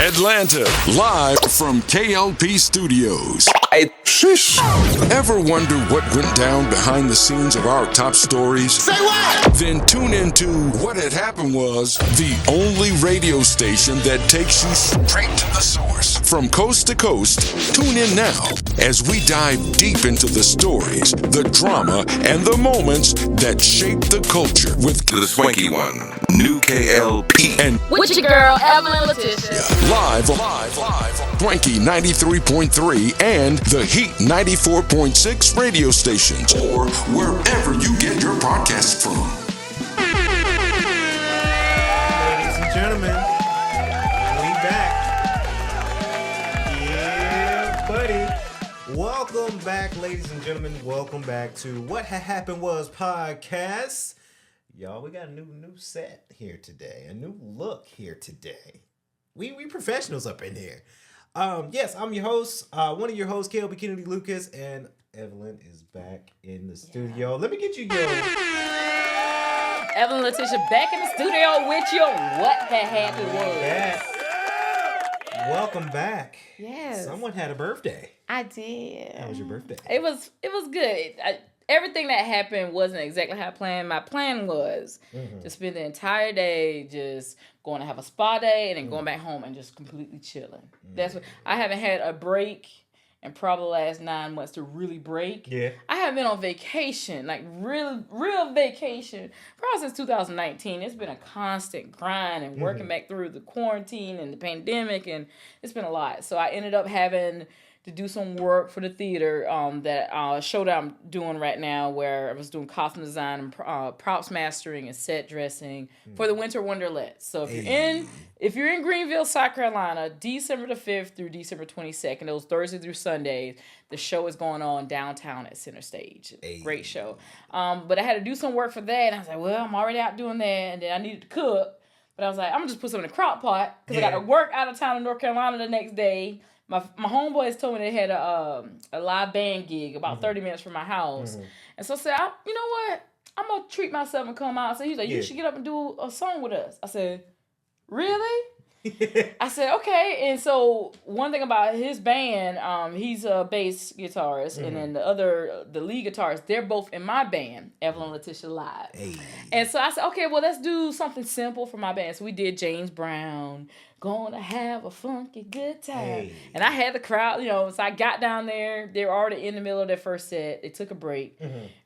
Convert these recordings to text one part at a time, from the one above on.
Atlanta, live from K.L.P studios. Ever wonder what went down behind the scenes of our top stories? Say what? Then tune into What Had Happened Was, the only radio station that takes you straight to the source. From coast to coast, tune in now as we dive deep into the stories, the drama, and the moments that shape the culture with The Swanky One, New K.L.P. and with your girl, Evelyn Letitia. live, Swanky 93.3 and the Heat 94.6 radio stations, or wherever you get your podcasts from. Ladies and gentlemen, we back. Yeah, buddy. Welcome back, ladies and gentlemen. Welcome back to What Had Happened Was podcast. Y'all, we got a new set here today, a new look here today. We professionals up in here. Yes, I'm your host, one of your hosts, K.L.P. Kennedy Lucas, and Evelyn is back in the studio. Let me get you your... Evelyn Letitia back in the studio with your What Had Happened Was. Welcome back. Yes. Someone had a birthday. I did. How was your birthday? It was good. Everything that happened wasn't exactly how I planned. My plan was to spend the entire day just going to have a spa day and then going back home and just completely chilling. That's what I haven't had a break in probably the last 9 months to really break. Yeah. I haven't been on vacation, like real vacation, probably since 2019. It's been a constant grind and working back through the quarantine and the pandemic, and it's been a lot. So I ended up having to do some work for the theater show that I'm doing right now, where I was doing costume design and props mastering and set dressing for the Winter Wonderlet. So if you're in Greenville, South Carolina, December the 5th through December 22nd, those Thursdays through Sundays, the show is going on downtown at Center Stage. Great show. But I had to do some work for that, and I was like, well, I'm already out doing that, and then I needed to cook. But I was like, I'm going to just put something in a crock pot because I got to work out of town in North Carolina the next day. My homeboys told me they had a live band gig about 30 minutes from my house. And so I said, you know what? I'm going to treat myself and come out. So he's like, you should get up and do a song with us. I said, really? I said, okay. And so one thing about his band, he's a bass guitarist, and then the lead guitarist, they're both in my band, Evelyn Letitia Live. And so I said, okay, well, let's do something simple for my band. So we did James Brown, Gonna Have a Funky Good Time. And I had the crowd, so I got down there. They were already in the middle of their first set. They took a break.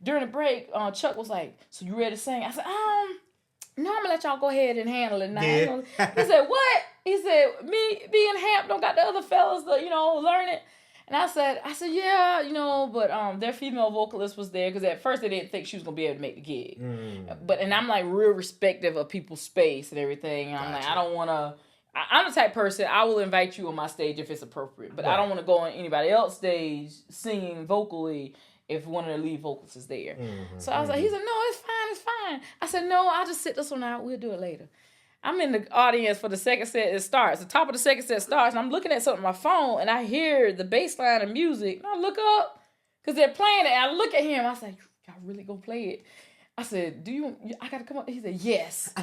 During the break, Chuck was like, so you ready to sing? I said, no, I'm gonna let y'all go ahead and handle it now. Yeah. He said, what? He said, me and Hamp don't got the other fellas to, learn it. And I said, yeah, but their female vocalist was there because at first they didn't think she was gonna be able to make the gig. And I'm like real respective of people's space and everything. And I'm like, I don't wanna. I'm the type person, I will invite you on my stage if it's appropriate, but I don't want to go on anybody else's stage singing vocally if one of the lead vocals is there. So I was like, he said, no, it's fine. I said, no, I'll just sit this one out. We'll do it later. I'm in the audience for the second set. It starts. The top of the second set starts, and I'm looking at something on my phone, and I hear the bass line of music, and I look up because they're playing it, and I look at him. I said, y'all really gonna play it? I said, I gotta come up there? He said, yes.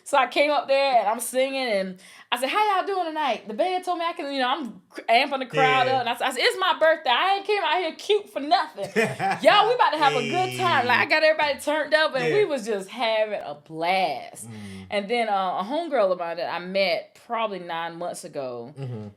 So I came up there and I'm singing and I said, how y'all doing tonight? The band told me I can, I'm amping the crowd up. And I said, it's my birthday. I ain't came out here cute for nothing. Y'all, we about to have a good time. Like I got everybody turned up and we was just having a blast. And then a homegirl of mine that I met probably 9 months ago,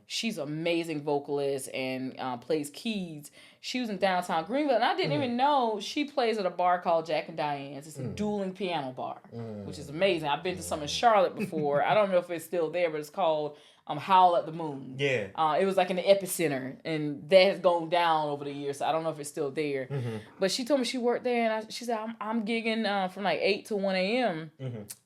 she's an amazing vocalist and plays keys. She was in downtown Greenville, and I didn't even know she plays at a bar called Jack and Diane's. It's a dueling piano bar, which is amazing. I've been to some in Charlotte before. I don't know if it's still there, but it's called Howl at the Moon. Yeah. It was like in the epicenter, and that has gone down over the years, so I don't know if it's still there. But she told me she worked there, and she said, I'm gigging from like 8 to 1 a.m.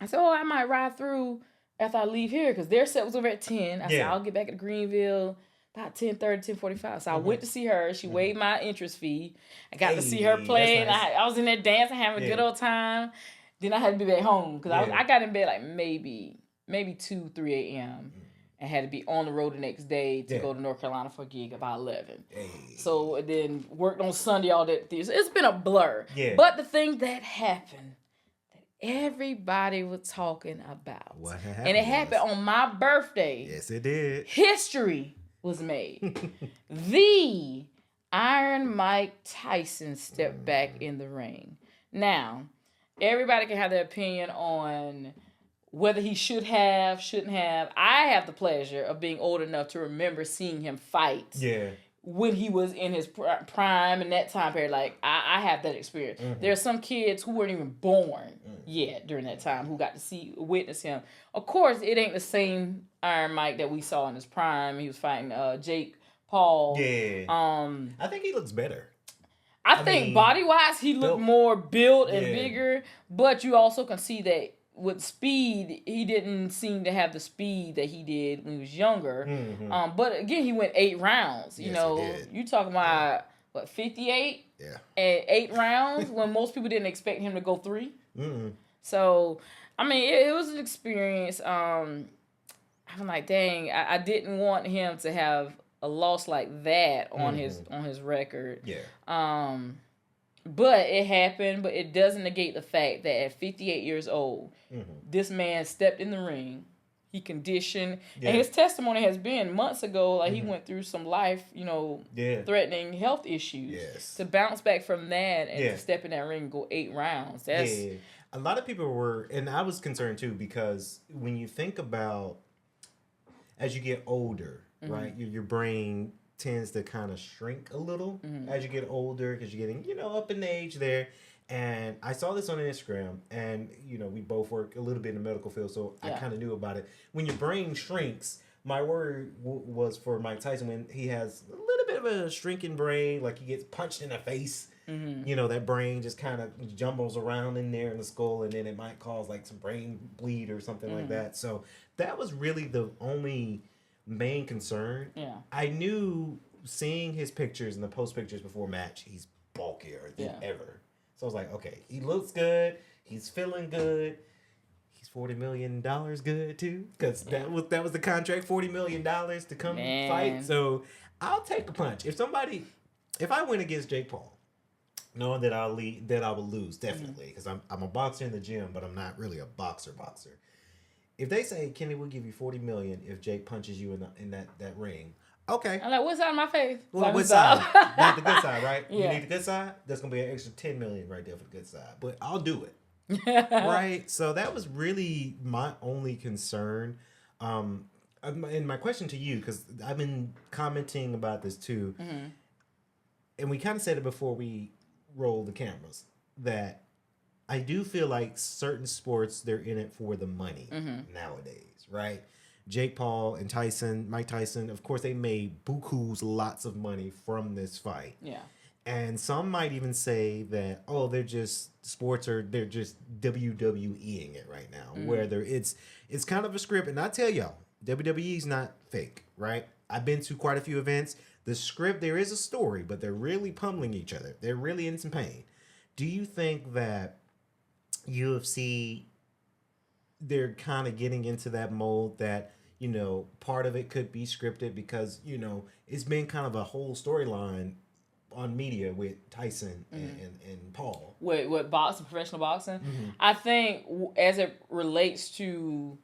I said, I might ride through after I leave here, because their set was over at 10. I said, I'll get back to Greenville about 10:30, 10:45. So I went to see her. She waived my entrance fee. I got to see her play. And nice. I was in there dancing, having a good old time. Then I had to be back home because I got in bed like maybe 2, 3 a.m. and had to be on the road the next day to go to North Carolina for a gig about 11. So then worked on Sunday all that. It's been a blur. But the thing that happened that everybody was talking about. What happened? And it happened on my birthday. Yes, it did. History was made. The Iron Mike Tyson stepped back in the ring. Now, everybody can have their opinion on whether he should have, shouldn't have. I have the pleasure of being old enough to remember seeing him fight. Yeah. When he was in his prime and that time period. Like, I have that experience. Mm-hmm. There are some kids who weren't even born yet during that time who got to witness him. Of course, it ain't the same Iron Mike that we saw in his prime. He was fighting Jake Paul. Yeah. I think he looks better. I think body-wise, he looked more built and Yeah. bigger. But you also can see that with speed, he didn't seem to have the speed that he did when he was younger. Mm-hmm. But again, he went 8 rounds. You Yes, know, he did. you talking about, 58? Yeah. At 8 rounds when most people didn't expect him to go 3. Mm-hmm. So, I mean, it was an experience. I'm like, dang, I didn't want him to have a loss like that on his record. Yeah. But it happened, but it doesn't negate the fact that at 58 years old, this man stepped in the ring. He conditioned. Yeah. And his testimony has been months ago, like he went through some life, Yeah. threatening health issues. Yes. To bounce back from that and Yeah. to step in that ring and go 8 rounds. Yeah. A lot of people were, and I was concerned too, because when you think about, as you get older, right, your brain tends to kind of shrink a little as you get older because you're getting, up in age there. And I saw this on Instagram, and, we both work a little bit in the medical field, so I kind of knew about it. When your brain shrinks, my word was for Mike Tyson when he has a little bit of a shrinking brain, like he gets punched in the face. That brain just kind of jumbles around in there in the skull, and then it might cause like some brain bleed or something like that. So that was really the only main concern. Yeah. I knew seeing his pictures and the post pictures before match, he's bulkier than ever. So I was like, okay, he looks good. He's feeling good. He's $40 million good too, because that was the contract, $40 million to come fight. So I'll take a punch. If I win against Jake Paul, knowing that I will lose definitely, because I'm a boxer in the gym, but I'm not really a boxer. If they say, Kenny, we'll give you $40 million if Jake punches you in that ring, okay. I'm like, what side of my face? Well, what side? Not the good side, right? Yeah. You need the good side? That's going to be an extra $10 million right there for the good side. But I'll do it. Right? So that was really my only concern. And my question to you, because I've been commenting about this too, and we kind of said it before we rolled the cameras, that I do feel like certain sports, they're in it for the money nowadays, right? Jake Paul and Mike Tyson, of course, they made bukus lots of money from this fight. Yeah. And some might even say that, they're just WWEing it right now. Whether it's kind of a script. And I tell y'all, WWE's not fake, right? I've been to quite a few events. The script, there is a story, but they're really pummeling each other. They're really in some pain. Do you think that UFC, they're kind of getting into that mold that, part of it could be scripted because, it's been kind of a whole storyline on media with Tyson and Paul. With boxing, professional boxing. I think as it relates to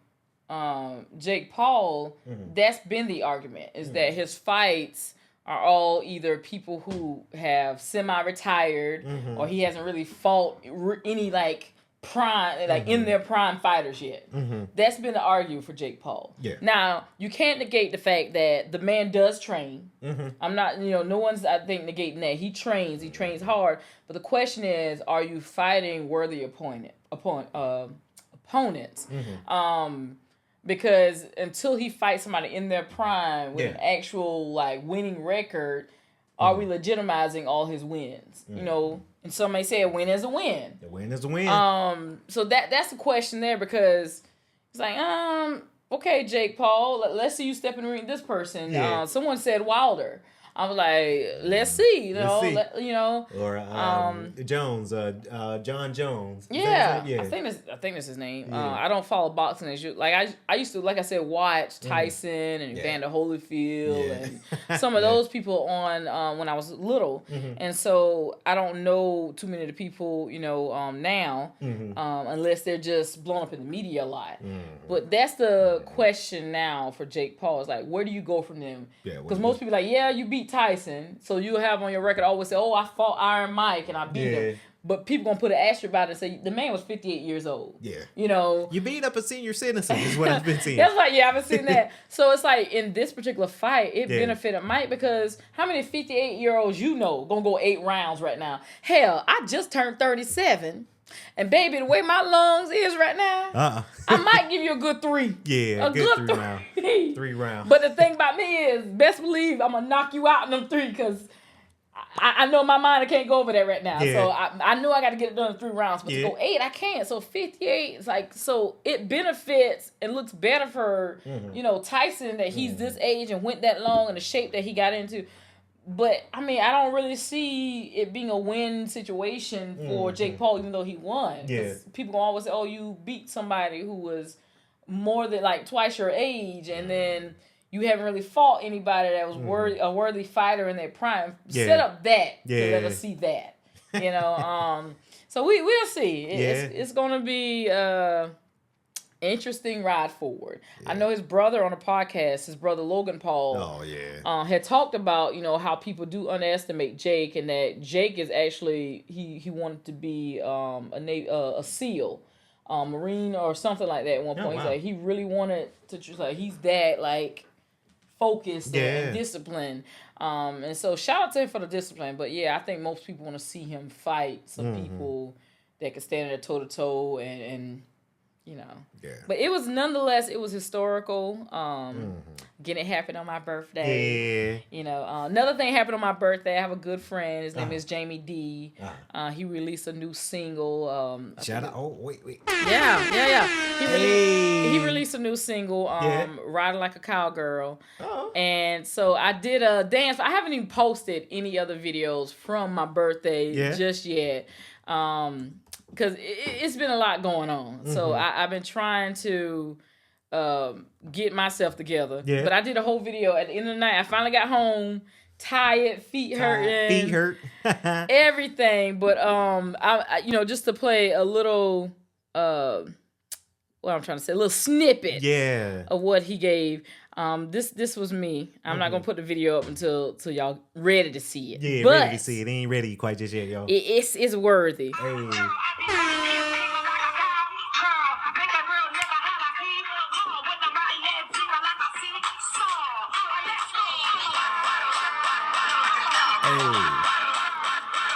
Jake Paul, that's been the argument, is that his fights are all either people who have semi-retired or he hasn't really fought any prime, in their prime fighters yet. That's been the argument for Jake Paul. Yeah. Now, you can't negate the fact that the man does train. I'm not, no one's, I think, negating that. He trains hard. But the question is, are you fighting worthy opponents? Because until he fights somebody in their prime with an actual winning record, are we legitimizing all his wins? And some may say a win is a win. A win is a win. So that's the question there, because it's like, okay, Jake Paul, let's see you step in the ring with this person. Yeah. Someone said Wilder. I'm like, let's see, you know. Or Jones, John Jones. Yeah, yeah. I think that's his name. Yeah. I don't follow boxing as you like. I used to, like I said, watch Tyson and Evander Holyfield and some of those people on when I was little, and so I don't know too many of the people, you know, now, unless they're just blown up in the media a lot. But that's the question now for Jake Paul. Is like, where do you go from them? Because most people are like, yeah, you beat Tyson, so you have on your record always say, oh, I fought Iron Mike and I beat him. But people gonna put an asterisk by it and say the man was 58 years old. Yeah, you know, you beat up a senior citizen is what I've been seeing. That's like, I've been seeing that. So it's like in this particular fight, it benefited Mike because how many 58-year-olds you know gonna go 8 rounds right now? Hell, I just turned 37. And baby, the way my lungs is right now, I might give you a good 3. Yeah, a good 3 rounds. 3 rounds. But the thing about me is, best believe I'm gonna knock you out in them 3 because I know my mind I can't go over that right now. So I know I got to get it done in 3 rounds. But to go 8, I can't. So 58 is like, so it benefits and looks better for you know, Tyson that he's this age and went that long and the shape that he got into. But, I mean, I don't really see it being a win situation for Jake Paul, even though he won. Because people gonna always say, oh, you beat somebody who was more than, like, twice your age, and then you haven't really fought anybody that was a worthy fighter in their prime. Set up that to let us see that. You know? So we'll see. It's going to be... interesting ride forward. I know his brother on the podcast, his brother Logan Paul, had talked about, you know, how people do underestimate Jake, and that Jake is actually he wanted to be a SEAL, Marine or something like that at one point. He's like, he really wanted to just like, he's that like focused and disciplined. And so shout out to him for the discipline. But yeah, I think most people want to see him fight some people that can stand there toe to toe and you know. But it was nonetheless, it was historical. Getting it happened on my birthday. You know, another thing happened on my birthday. I have a good friend. His name is Jamie D. He released a new single. Shout out. Oh, wait. Yeah. He released a new single, Riding Like a Cowgirl. And so I did a dance. I haven't even posted any other videos from my birthday just yet. Because it's been a lot going on. So I've been trying to get myself together. But I did a whole video at the end of the night. I finally got home, tired, feet hurting. Everything. But, I you know, just to play a little, what I'm trying to say, a little snippet of what he gave. This was me. I'm not gonna put the video up until y'all ready to see it. Yeah, but ready to see it. It ain't ready quite just yet, y'all. It's worthy. Hey.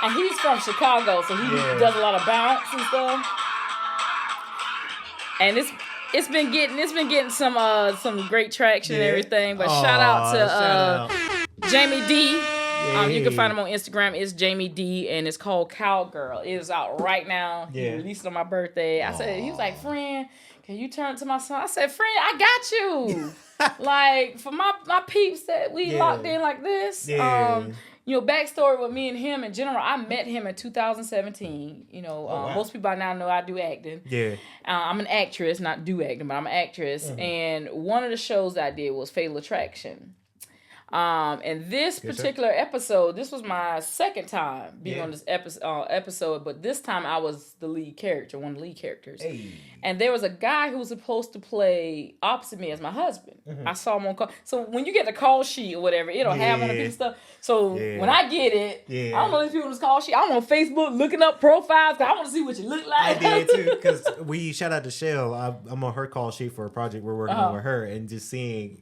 And he's from Chicago, so he does a lot of bounce and stuff. And it's been getting some great traction and everything. But shout out to Jamie D. You can find him on Instagram. It's Jamie D, and it's called Cowgirl. It is out right now. He released it on my birthday. I said, he was like, friend, can you turn to my son? I said, friend, I got you. Like, for my peeps that we locked in like this. You know, backstory with me and him in general, I met him in 2017. You know, most people by now know I do acting. I'm an actress, not do acting, but I'm an actress. And one of the shows I did was Fatal Attraction. And this particular episode, this was my second time being on this episode, but this time I was the lead character, one of the lead characters. And there was a guy who was supposed to play opposite me as my husband. I saw him on call. So when you get the call sheet or whatever, it'll have one of these stuff. So when I get it, I don't know these people on this call sheet. I'm on Facebook looking up profiles because I want to see what you look like. I did too, because we shout out to Shell. I'm on her call sheet for a project we're working on with her, and just seeing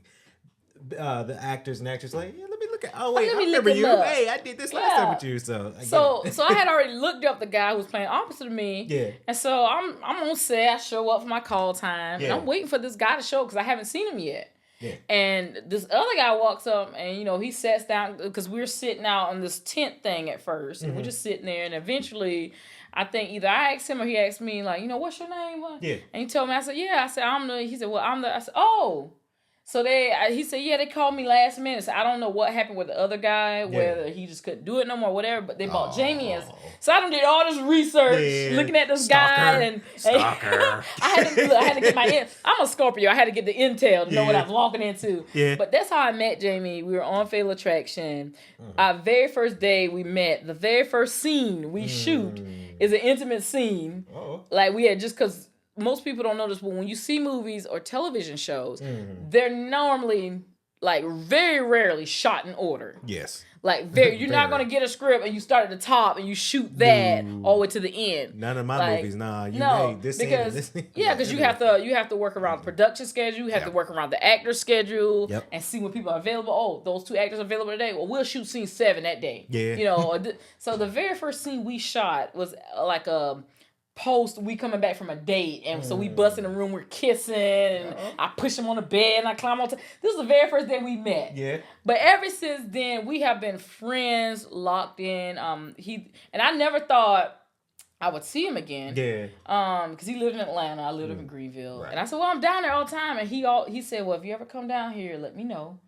the actors and actresses like, let me look at. Oh wait, I remember you. Hey, I did this last time with you. So I had already looked up the guy who was playing opposite of me. And so I'm on set. I show up for my call time, and I'm waiting for this guy to show because I haven't seen him yet. And this other guy walks up, and you know he sits down because we're sitting out on this tent thing at first, and we're just sitting there, and eventually. I think either I asked him or he asked me, like, you know, what's your name? And he told me, I said, I'm the, he said, well, I'm the, I said, oh. So he said, yeah, they called me last minute. So I don't know what happened with the other guy, whether he just couldn't do it no more, whatever. But they bought Jamie as. So I done did all this research, looking at this guy, and I had to get I'm a Scorpio. I had to get the intel to know what I was walking into. Yeah. But that's how I met Jamie. We were on Fatal Attraction. Our very first day we met. The very first scene we shoot is an intimate scene. Like we had because most people don't notice, but when you see movies or television shows, they're normally like very rarely shot in order. Yes. Like you're not gonna get a script and you start at the top and you shoot that all the way to the end. None of my movies, made this because because you have to work around the production schedule, you have to work around the actor schedule and see when people are available. Oh, those 2 actors are available today. Well, we'll shoot scene 7 that day. Yeah. So the very first scene we shot was like a we coming back from a date, and so we bust in the room, we're kissing, and I push him on the bed, and I climb on top. This was the very first day we met. Yeah. But ever since then, we have been friends, locked in. And I never thought I would see him again. Yeah. Because he lived in Atlanta, I lived up in Greenville, and I said, well, I'm down there all the time, and he said, well, if you ever come down here, let me know.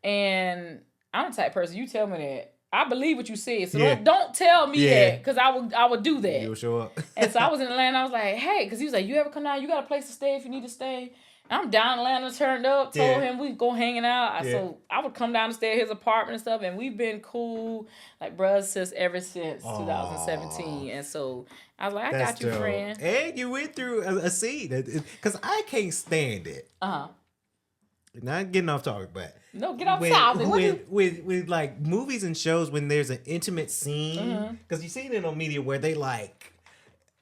And I'm the type of person, you tell me that, I believe what you said, so don't tell me that, because I would do that. You'll show up. And so I was in Atlanta, I was like, hey, because he was like, you ever come down, you got a place to stay if you need to stay. And I'm down in Atlanta, turned up, told him we go hanging out. So I would come down to stay at his apartment and stuff, and we've been cool, like brothers since ever since 2017. And so I was like, I got you, friend. And you went through a scene, because I can't stand it. Not getting off topic, but no, get off topic. With like movies and shows, when there's an intimate scene, because you seen it on media where they like,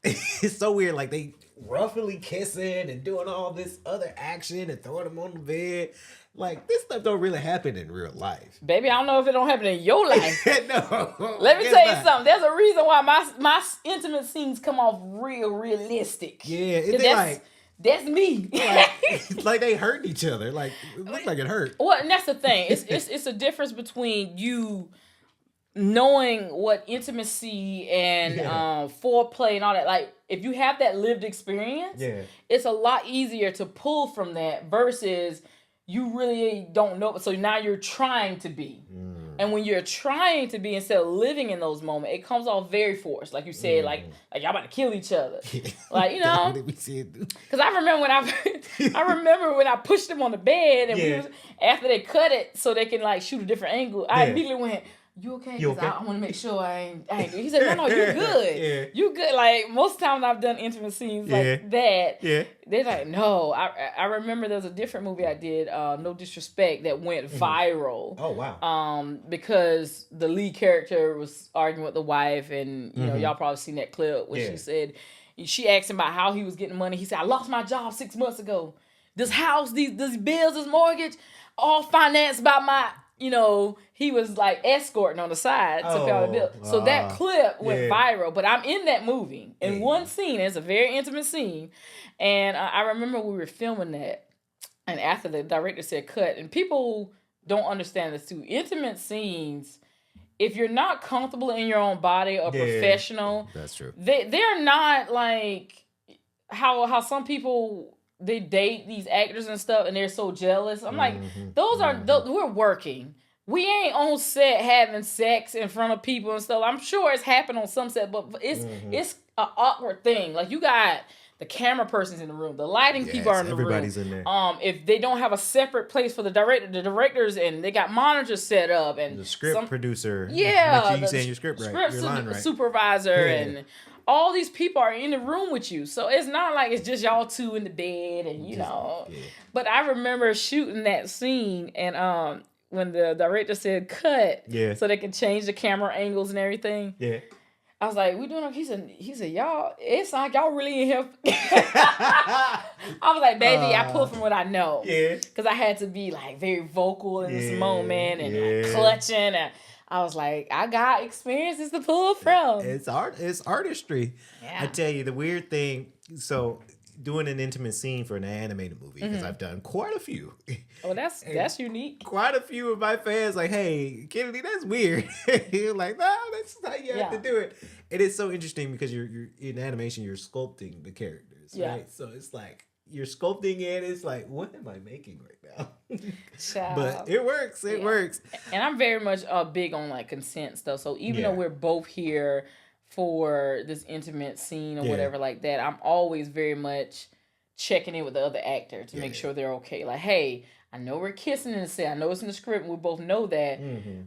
it's so weird, like they roughly kissing and doing all this other action and throwing them on the bed. Like, this stuff don't really happen in real life. Baby, I don't know if it don't happen in your life. No. Let me tell you something. There's a reason why my intimate scenes come off realistic. Yeah, that's me. Like they hurt each other. Like, it looked like it hurt. Well, and that's the thing. It's a difference between you knowing what intimacy and foreplay and all that. Like, if you have that lived experience, it's a lot easier to pull from that versus you really don't know. So now you're trying to be. And when you're trying to be instead of living in those moments, it comes off very forced. Like you said, like y'all about to kill each other. Like, you know. Because I remember when I pushed him on the bed and after they cut it so they can like shoot a different angle, I immediately went, you okay? Because I want to make sure I ain't. He said, no, you're good. You good. Like, most times I've done intimate scenes like that. Yeah. They're like, no. I remember there was a different movie I did, No Disrespect, that went viral. Oh, wow. Because the lead character was arguing with the wife, and, you know, y'all probably seen that clip where she asked him about how he was getting money. He said, I lost my job 6 months ago. This house, these bills, this mortgage, all financed by my... You know, he was like escorting on the side to pay all the bills. So that clip went viral. But I'm in that movie. In one scene, it's a very intimate scene. And I remember we were filming that. And after the director said cut. And people don't understand this too. Intimate scenes, if you're not comfortable in your own body or professional. That's true. They're not like how some people... They date these actors and stuff, and they're so jealous. I'm like, we're working. We ain't on set having sex in front of people and stuff. I'm sure it's happened on some set, but it's an awkward thing. Like, you got the camera person's in the room, the lighting people are in the everybody's room. In there. If they don't have a separate place for the directors, and they got monitors set up, and the script producer, make sure you saying your script right, your line right, supervisor, and all these people are in the room with you. So it's not like it's just y'all two in the bed and, you know. Yeah. But I remember shooting that scene, and when the director said cut so they can change the camera angles and everything. Yeah. I was like, we doing okay? He said, y'all, it's like y'all really in here. I was like, baby, I pulled from what I know. Yeah. Because I had to be like very vocal in this moment and like clutching. And I was like, I got experiences to pull from. It's artistry. Yeah. I tell you, the weird thing, so doing an intimate scene for an animated movie, because I've done quite a few. Oh, that's unique. Quite a few of my fans like, hey, Kennedy, that's weird. You're like, no, that's how you have to do it. It is so interesting because you're in animation, you're sculpting the characters, right? So it's like, you're sculpting it. It's like, what am I making right now? Child. But it works. It works. And I'm very much big on like consent stuff. So even Yeah. though we're both here for this intimate scene or Yeah. whatever like that, I'm always very much checking in with the other actor to make sure they're okay. Like, hey, I know we're kissing in the set. I know it's in the script and we both know that.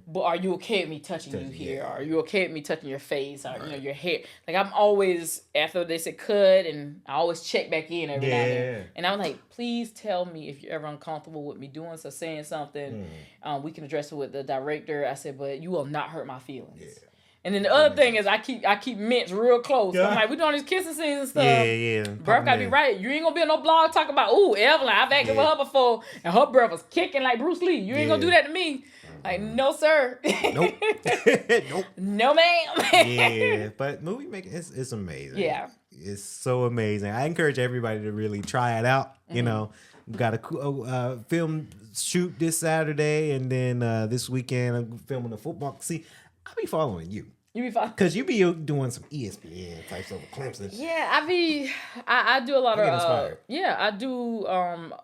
But are you okay with me touching you here? Yeah. Are you okay with me touching your face or you know your hair? Like I'm always after they say cut and I always check back in every now and then. And I'm like, please tell me if you're ever uncomfortable with me doing so, saying something. We can address it with the director. I said, but you will not hurt my feelings. Yeah. And then the other thing is I keep Mitch real close. Yeah. I'm like, we doing these kissing scenes and stuff. Yeah. Breath gotta be right. You ain't gonna be on no blog talking about, ooh, Evelyn, I've acted with her before, and her breath was kicking like Bruce Lee. You ain't gonna do that to me. Like, no, sir. Nope. Nope. No, ma'am. Yeah, but movie making, it's amazing. Yeah. It's so amazing. I encourage everybody to really try it out. You know, we've got a film shoot this Saturday, and then this weekend I'm filming a football. See, I'll be following you. You be fine. Because you be doing some ESPN type stuff with Clemson. Yeah, I do a lot of I do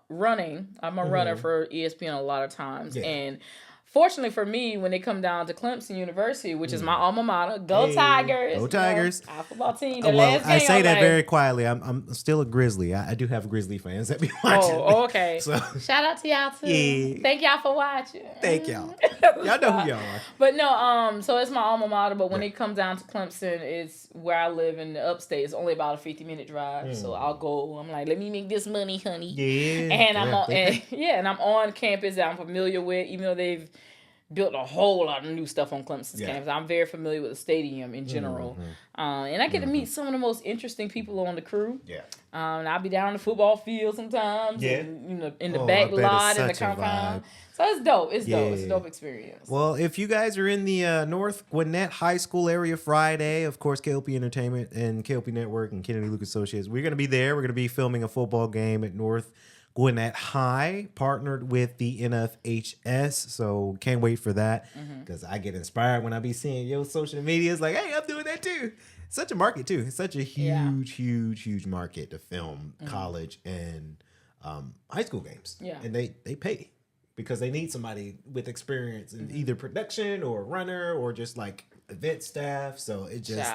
running. I'm a runner for ESPN a lot of times. And fortunately for me, when they come down to Clemson University, which is my alma mater, go Tigers. Go Tigers. Our football team. I say that very quietly. I'm still a Grizzly. I do have Grizzly fans that be watching. Oh, okay. So, shout out to y'all too. Yeah. Thank y'all for watching. Thank y'all. Y'all know who y'all are. But no, so it's my alma mater. But when it comes down to Clemson, it's where I live in the upstate. It's only about a 50-minute drive. So I'll go. I'm like, let me make this money, honey. Yeah. And I'm on campus that I'm familiar with, even though they've built a whole lot of new stuff on Clemson's campus. I'm very familiar with the stadium in general. And I get to meet some of the most interesting people on the crew. Yeah. And I'll be down on the football field sometimes. Yeah. And, in the back lot, in the compound. So it's dope. It's dope. It's a dope experience. Well, if you guys are in the North Gwinnett High School area Friday, of course, K.L.P Entertainment and K.L.P Network and Kennedy Luke Associates, we're going to be there. We're going to be filming a football game at North Gwinnett High, partnered with the NFHS, so can't wait for that because I get inspired when I be seeing your social media. It's like, hey, I'm doing that too. It's such a market too. It's such a huge market to film college and high school games. Yeah, and they pay because they need somebody with experience in either production or runner or just like event staff. So it just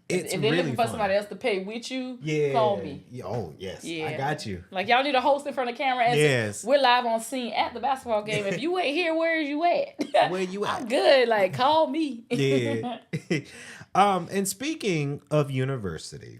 it's if they're really looking for fun. somebody else to pay with you, call me. Oh yes, I got you. Like y'all need a host in front of the camera. And we're live on scene at the basketball game. If you ain't here, where is you at? Where you at? I'm good. Like call me. Yeah. And speaking of university,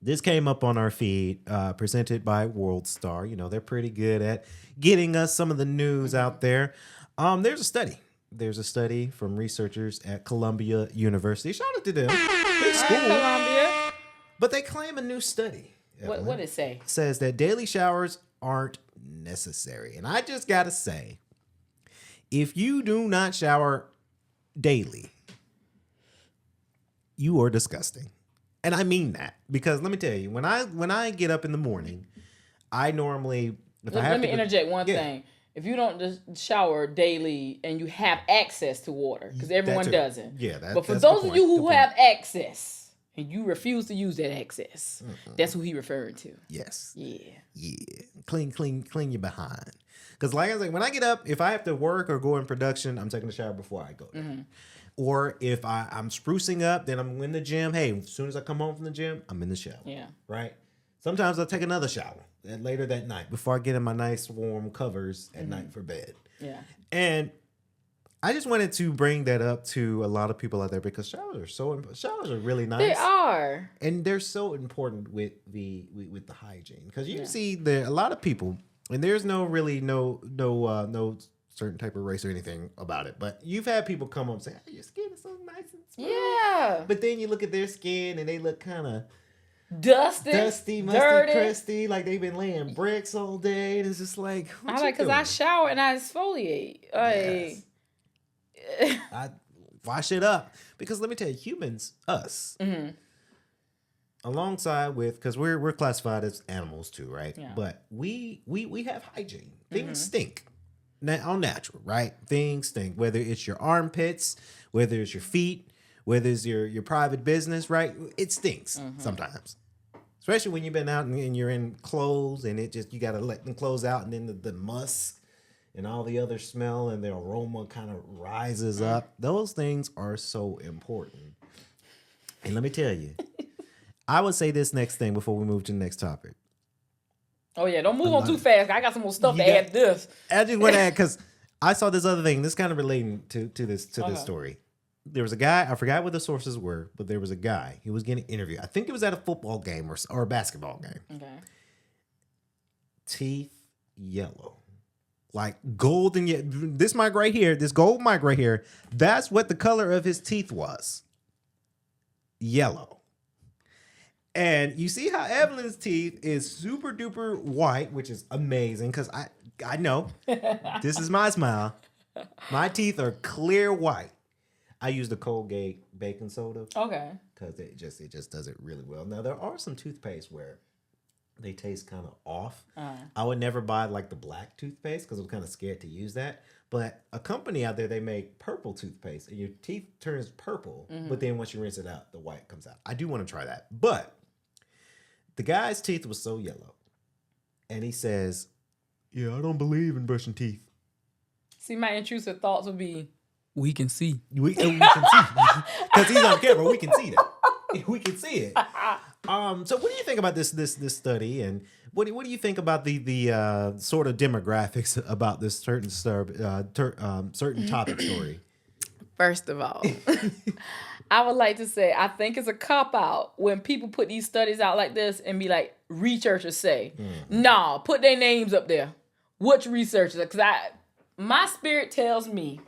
this came up on our feed, presented by World Star. You know they're pretty good at getting us some of the news out there. There's a study. There's a study from researchers at Columbia University. Shout out to them. Good school. Columbia. But they claim a new study. What did it say? Says that daily showers aren't necessary. And I just got to say, if you do not shower daily, you are disgusting. And I mean that. Because let me tell you, when I get up in the morning, I normally... Let me interject one thing. If you don't just shower daily and you have access to water, because everyone doesn't. Yeah, but for those of you who have access and you refuse to use that access, that's who he referring to. Yes. Yeah. Clean your behind. Because like I said, when I get up, if I have to work or go in production, I'm taking a shower before I go there. Or if I'm sprucing up, then I'm in the gym. Hey, as soon as I come home from the gym, I'm in the shower. Yeah. Right? Sometimes I'll take another shower later that night before I get in my nice warm covers at night for bed. Yeah. And I just wanted to bring that up to a lot of people out there because showers are really nice. They are. And they're so important with the hygiene. Because you see a lot of people, and there's no certain type of race or anything about it, but you've had people come up and say, hey, your skin is so nice and smooth. Yeah. But then you look at their skin and they look kind of dusty, musty, dirty, crusty, like they've been laying bricks all day. And it's just like, what you because I shower and I exfoliate. I wash it up because let me tell you, humans, us, alongside with because we're classified as animals too, right? Yeah. But we have hygiene. Things stink. All natural, right? Things stink. Whether it's your armpits, whether it's your feet, whether it's your private business, right? It stinks sometimes. Especially when you've been out and you're in clothes and you got to let them clothes out, and then the musk and all the other smell and the aroma kind of rises up. Those things are so important. And let me tell you, I would say this next thing before we move to the next topic. Oh, yeah. Don't move on too fast. I got some more stuff to add to this. I just want to add, because I saw this other thing. This kind of relating to this story. There was a guy, I forgot what the sources were, but there was a guy. He was getting interviewed. I think it was at a football game or a basketball game. Okay. Teeth yellow. Like golden. This mic right here, this gold mic right here, that's what the color of his teeth was. Yellow. And you see how Evelyn's teeth is super duper white, which is amazing, because I know this is my smile. My teeth are clear white. I use the Colgate baking soda. Okay. Because it just does it really well. Now, there are some toothpaste where they taste kind of off. I would never buy like the black toothpaste because I'm kind of scared to use that. But a company out there, they make purple toothpaste, and your teeth turns purple. But then once you rinse it out, the white comes out. I do want to try that. But the guy's teeth was so yellow. And he says, yeah, I don't believe in brushing teeth. See, my intrusive thoughts would be, we can see. We can see. Because he's on camera, we can see that. We can see it. So what do you think about this study, and what do you think about the sort of demographics about this certain topic story? First of all, I would like to say I think it's a cop-out when people put these studies out like this and be like, researchers say. Nah, put their names up there. Which researchers? Because my spirit tells me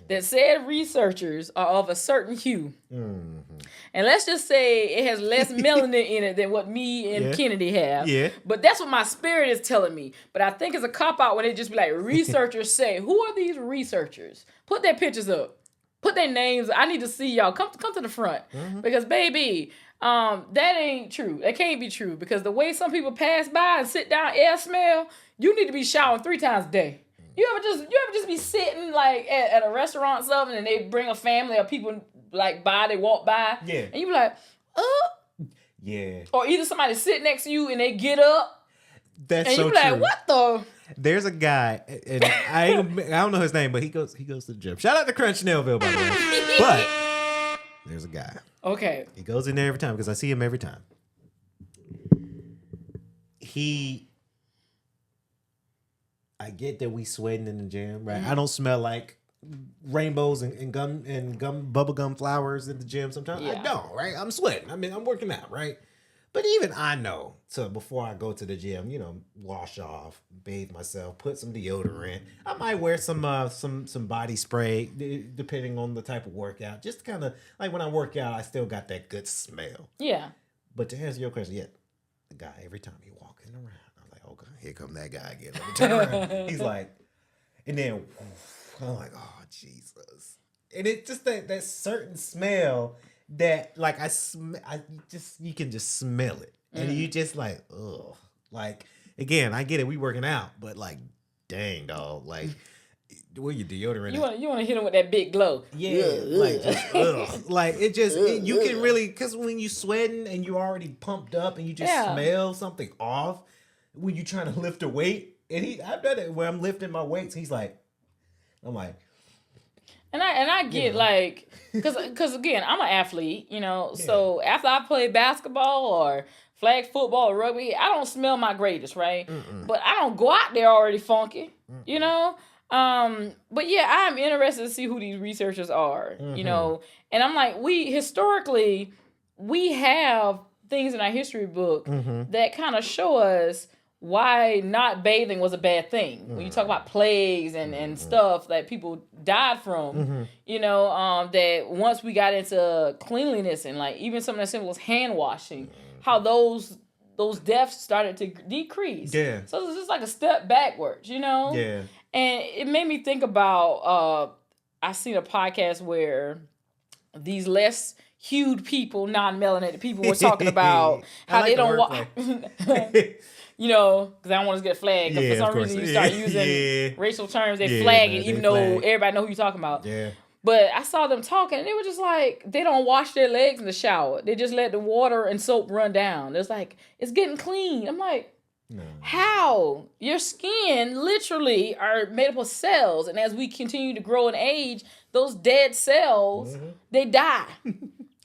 that said researchers are of a certain hue. And let's just say it has less melanin in it than what me and Kennedy have. Yeah. But that's what my spirit is telling me. But I think it's a cop-out when they just be like, researchers say. Who are these researchers? Put their pictures up. Put their names. I need to see y'all. Come to the front. Because, baby, that ain't true. That can't be true. Because the way some people pass by and sit down, air smell, you need to be showering 3 times a day. You ever just be sitting like at a restaurant or something, and they bring a family of people like by, they walk by, and you be like, yeah. Or either somebody sit next to you and they get up, that's and so you be true. like, what the? There's a guy, and I don't know his name, but he goes to the gym. Shout out to Crunch Snellville, by the way. But there's a guy. Okay. He goes in there every time because I see him every time. I get that we sweating in the gym, right? I don't smell like rainbows and bubblegum flowers in the gym sometimes. I don't, right? I'm sweating. I mean, I'm working out, right? But even I know, so before I go to the gym, wash off, bathe myself, put some deodorant. I might wear some body spray, depending on the type of workout. Just kind of like when I work out, I still got that good smell. Yeah. But to answer your question, the guy, every time he walking around, okay, here come that guy again. Let me turn around. He's like, and then I'm like, oh Jesus! And it's just that certain smell that like you can just smell it, and you just like, ugh. Like again, I get it. We working out, but like, dang dog, like. Where your deodorant? You want to hit him with that big glow? Yeah, like just like it just you can really, because when you sweating and you already pumped up and you just smell something off. When you trying to lift a weight, and I've done it where I'm lifting my weights. I'm like, and I get like, because again, I'm an athlete, So after I play basketball or flag football or rugby, I don't smell my greatest, right? But I don't go out there already funky, But yeah, I'm interested to see who these researchers are, And I'm like, historically, we have things in our history book that kind of show us why not bathing was a bad thing. When you talk about plagues and stuff that people died from, that once we got into cleanliness and like even something as simple as hand washing, how those deaths started to decrease. Yeah. So it's just like a step backwards, Yeah. And it made me think about, I seen a podcast where these less hued people, non-melanated people were talking about how they don't walk. Because I don't want to get flagged. Because for some reason you start using racial terms, they flag it, even though everybody know who you're talking about. Yeah. But I saw them talking, and they were just like, they don't wash their legs in the shower. They just let the water and soap run down. It's like, it's getting clean. I'm like, no. How? Your skin literally are made up of cells, and as we continue to grow and age, those dead cells, they die.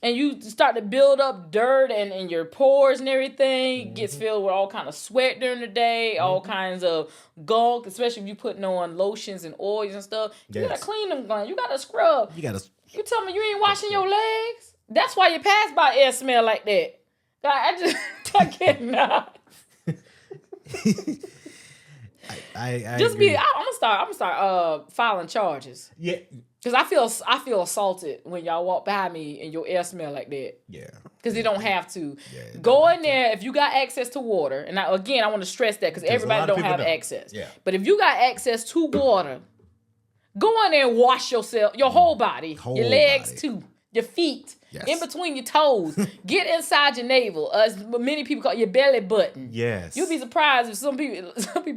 And you start to build up dirt and your pores and everything gets filled with all kind of sweat during the day, all kinds of gunk, especially if you're putting on lotions and oils and stuff. You gotta clean them glands. You gotta scrub. You tell me you ain't washing your legs? That's why your pass by air smell like that. I cannot. I'm gonna start filing charges. Yeah. Cause I feel assaulted when y'all walk by me and your air smell like that. Yeah. Cause they don't have to. Yeah, go in there if you got access to water. And I want to stress that because everybody don't have access. Yeah. But if you got access to water, go in there and wash yourself, your whole body, your legs too, your feet. Yes. In between your toes. Get inside your navel. As many people call it your belly button. Yes. You'll be surprised if some people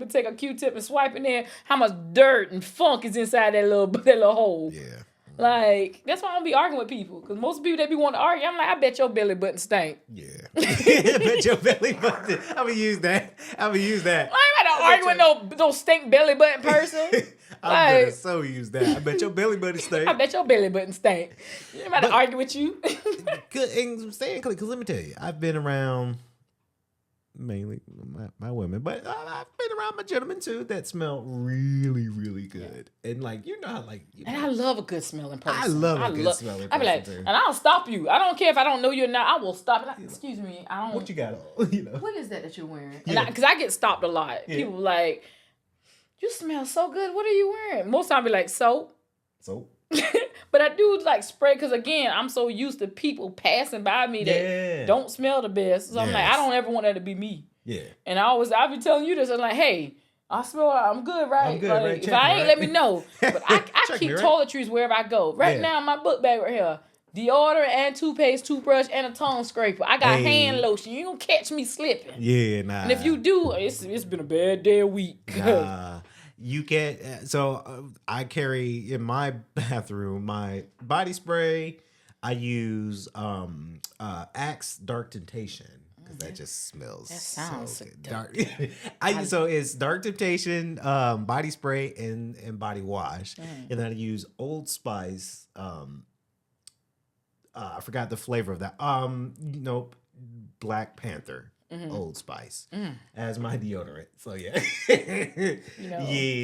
take a Q-tip and swipe in there, how much dirt and funk is inside that little hole. Yeah. Like, that's why I don't be arguing with people. Because most people that be wanting to argue, I'm like, I bet your belly button stink. Yeah. I bet your belly button. I'm going to use that. I ain't about to argue with no stink belly button person. I'm going to so use that. I bet your belly button stink. I bet your belly button stink. I ain't about to argue with you. And saying, because let me tell you, I've been around mainly my women, but I've been around my gentlemen too that smell really, really good. And like, you know how like... and I love a good smelling person. I love a good smelling person. I be like, too. And I'll stop you. I don't care if I don't know you or not. I will stop. Like, excuse me, I don't... What you got on? You know? What is that you're wearing? Because I get stopped a lot. Yeah. People like, you smell so good. What are you wearing? Most times I be like, soap. Soap? But I do like spray because again, I'm so used to people passing by me that don't smell the best. So I'm like, I don't ever want that to be me. Yeah. And I'll be telling you this. I'm like, hey, I'm good, right? I'm good, like, right? If I ain't, let me know. But I keep toiletries wherever I go. Right now, my book bag right here. Deodorant and toothpaste, toothbrush, and a tongue scraper. I got hand lotion. You don't catch me slipping. Yeah, nah. And if you do, it's been a bad day of week. Nah. You can't. So I carry in my bathroom my body spray. I use Axe Dark Temptation because that just smells. That sounds so good. Dark. So it's Dark Temptation, body spray, and body wash, and then I use Old Spice. I forgot the flavor of that. Black Panther. Old Spice as my deodorant. So yeah.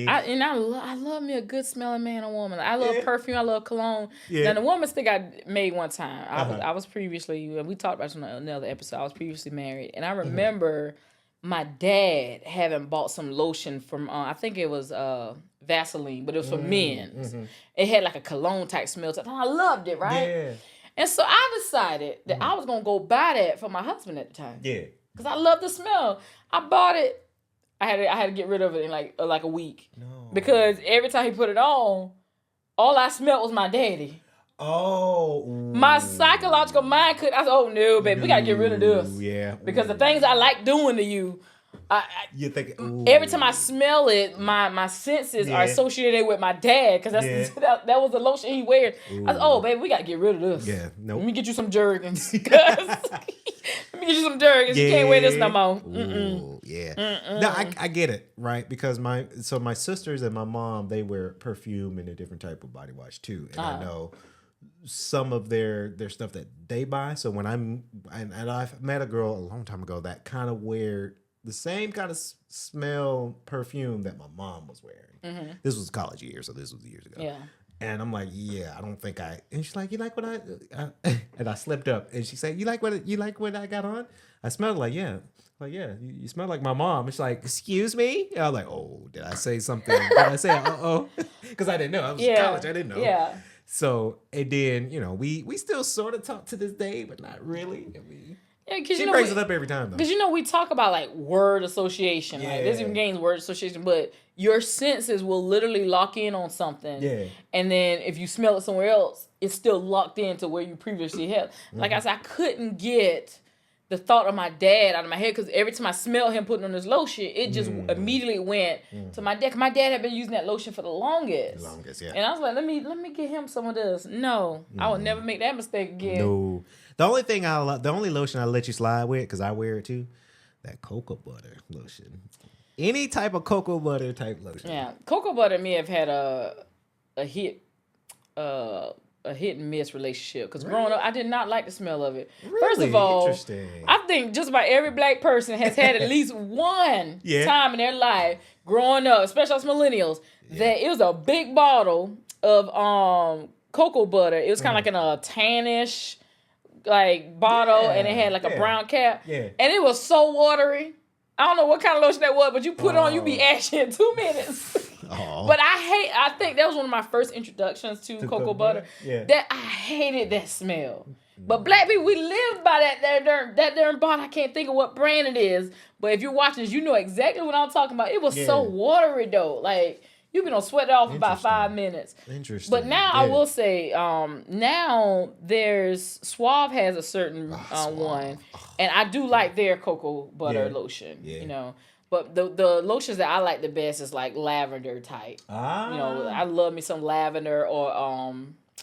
I love me a good smelling man or woman. I love perfume. I love cologne. Yeah. Now the woman stick I made one time. I was previously, we talked about this in another episode. I was previously married, and I remember my dad having bought some lotion from I think it was Vaseline, but it was for men. It had like a cologne type smell to it. I loved it, right? Yeah. And so I decided that I was gonna go buy that for my husband at the time. Yeah. Because I love the smell. I bought it. I had to get rid of it in like a week. No. Because every time he put it on, all I smelled was my daddy. Oh. My psychological mind I said, oh no, baby, we got to get rid of this. Yeah. Because the things I like doing to you, you think every time I smell it, my senses are associated with my dad because that was the lotion he wears. I said, oh, baby, we got to get rid of this. Yeah. Nope. Let me get you some Jergens. Let me get you some Jergens. You can't wear this no more. Ooh, yeah. No, I get it, right? Because my sisters and my mom, they wear perfume and a different type of body wash too. And I know some of their stuff that they buy. So when and I've met a girl a long time ago that kind of wear the same kind of smell perfume that my mom was wearing. This was college years, so this was years ago. Yeah. And I'm like, I don't think and she's like, you like what and I slipped up, and she said, you like what I got on? I smelled like, yeah. Like, yeah, you smell like my mom. It's like, excuse me? And I was like, oh, did I say something? Did I say, because I didn't know. I was in college, I didn't know. Yeah. So, and then, we still sort of talk to this day, but not really. I mean, she brings it up every time, though. Because, we talk about, like, word association. Yeah. Like, this even gains word association, but your senses will literally lock in on something. Yeah. And then if you smell it somewhere else, it's still locked into where you previously had. Like I said, I couldn't get the thought of my dad out of my head, because every time I smelled him putting on his lotion, it just immediately went to my dad. 'Cause my dad had been using that lotion for the longest. Yeah. And I was like, let me get him some of this. No, I would never make that mistake again. No. The only lotion I'll let you slide with, because I wear it too, that cocoa butter lotion. Any type of cocoa butter type lotion. Yeah, cocoa butter may have had a hit and miss relationship, because growing up I did not like the smell of it. Really? First of all, Interesting. I think just about every black person has had at least one time in their life growing up, especially us millennials, that it was a big bottle of cocoa butter. It was kind of like in a tannish like bottle, and it had like a brown cap, and it was so watery. I don't know what kind of lotion that was, but you put it on, you be ashy in 2 minutes. But I think that was one of my first introductions to cocoa butter. That I hated that smell. But black people, we live by that darn bottle. I can't think of what brand it is. But if you're watching this, you know exactly what I'm talking about. It was so watery though. Like, you can sweat it off in about 5 minutes. Interesting. But now I will say, now there's Suave has a certain one, and I do like their cocoa butter lotion. You know, but the lotions that I like the best is like lavender type. You know, I love me some lavender or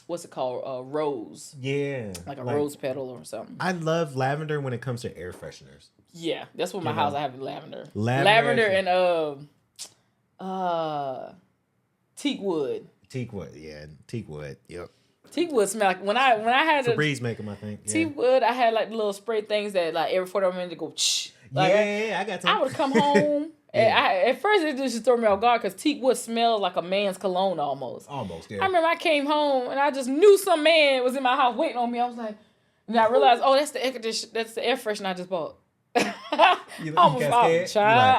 what's it called? Rose. Yeah. Like a rose petal or something. I love lavender when it comes to air fresheners. Yeah, that's what my house I have lavender. Lavender and teak wood. Teak wood, yep. Teak wood smell like when I had Febreze make them, I think. Teak wood, I had like little spray things that like every 45 minutes go shh. Like, I got some. I would come home and at first it just threw me off guard because teak wood smells like a man's cologne almost. Yeah. I remember I came home and I just knew some man was in my house waiting on me. I was like, and I realized, that's the air conditioner, that's the air freshener I just bought. I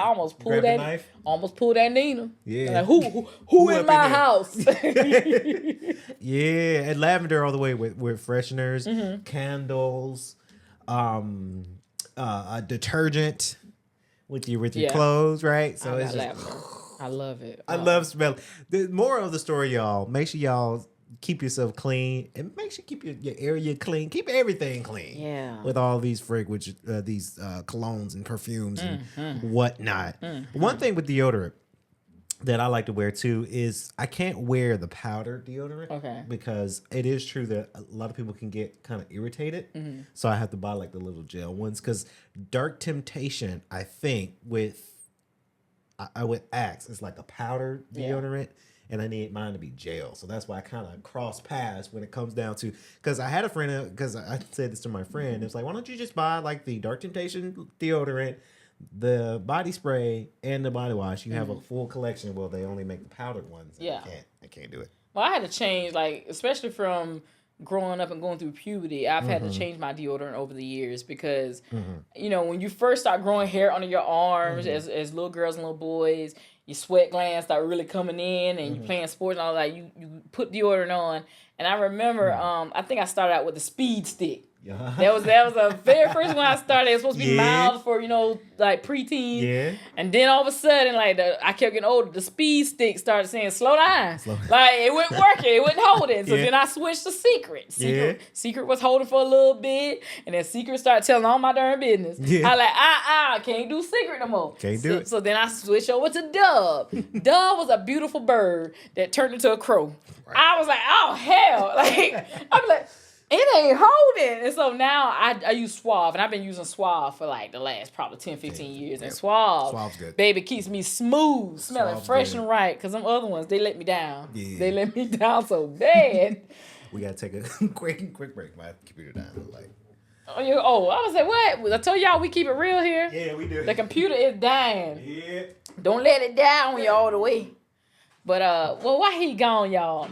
almost pulled that Nina. Yeah. Like, who in my house? Yeah, and lavender all the way with fresheners, candles, detergent with your clothes, right? So it's just, I love it. I love smell. The moral of the story, y'all, make sure y'all keep yourself clean and make sure you keep your area clean. Keep everything clean. Yeah. With all these these colognes and perfumes and whatnot. One thing with deodorant that I like to wear too is I can't wear the powder deodorant. Okay. Because it is true that a lot of people can get kind of irritated. So I have to buy like the little gel ones. Because Dark Temptation, I think, I would Axe, it's like a powder deodorant. And I need mine to be gel. So that's why I kind of cross paths when it comes down to, because I had a friend, because I said this to my friend, it's like, why don't you just buy like the Dark Temptation deodorant, the body spray, and the body wash? You have a full collection. Well, they only make the powdered ones. I can't do it. Well, I had to change, like, especially from growing up and going through puberty, I've had to change my deodorant over the years because, you know, when you first start growing hair under your arms as little girls and little boys, your sweat glands start really coming in and you're playing sports and all that, you put deodorant on. And I remember, I think I started out with a speed stick. That was the very first one I started. It was supposed to be mild for, you know, like preteen. Yeah. And then all of a sudden, like, I kept getting older. The speed stick started saying, slow down. Like, it wasn't working. It wasn't holding. So then I switched to Secret. Secret was holding for a little bit. And then Secret started telling all my darn business. I like, can't do Secret no more. Can't do it. So then I switched over to Dove. Dove was a beautiful bird that turned into a crow. Right. I was like, oh, hell. Like, I'm like, it ain't holding. And so now I use Suave, and I've been using Suave for like the last probably 10, 15 years. And Suave's good. Baby, keeps me smooth, smelling fresh and right. Because them other ones, they let me down. Yeah. They let me down so bad. We got to take a quick break. My computer down. Like, I was like, what? I told y'all we keep it real here. Yeah, we do. The computer is dying. Yeah. Don't let it die on you all the way. But, while he gone, y'all,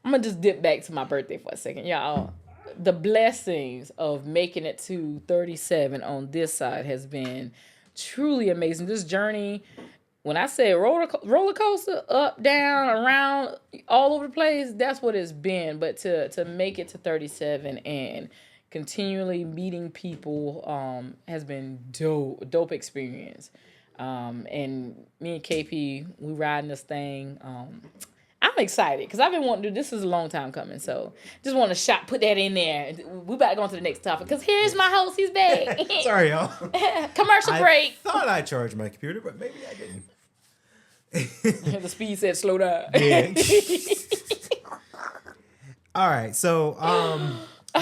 I'm going to just dip back to my birthday for a second. Y'all, the blessings of making it to 37 on this side has been truly amazing. This journey, when I say roller coaster, up, down, around, all over the place, that's what it's been. But to make it to 37 and continually meeting people has been dope experience. And me and K.P, we riding this thing. I I'm excited because I've been wanting to do this is a long time coming. So just want to put that in there. We about to go on to the next topic because here's my host. He's back. Sorry, y'all. Commercial break. I thought I charged my computer, but maybe I didn't. The speed said slow down. Yeah. All right. So,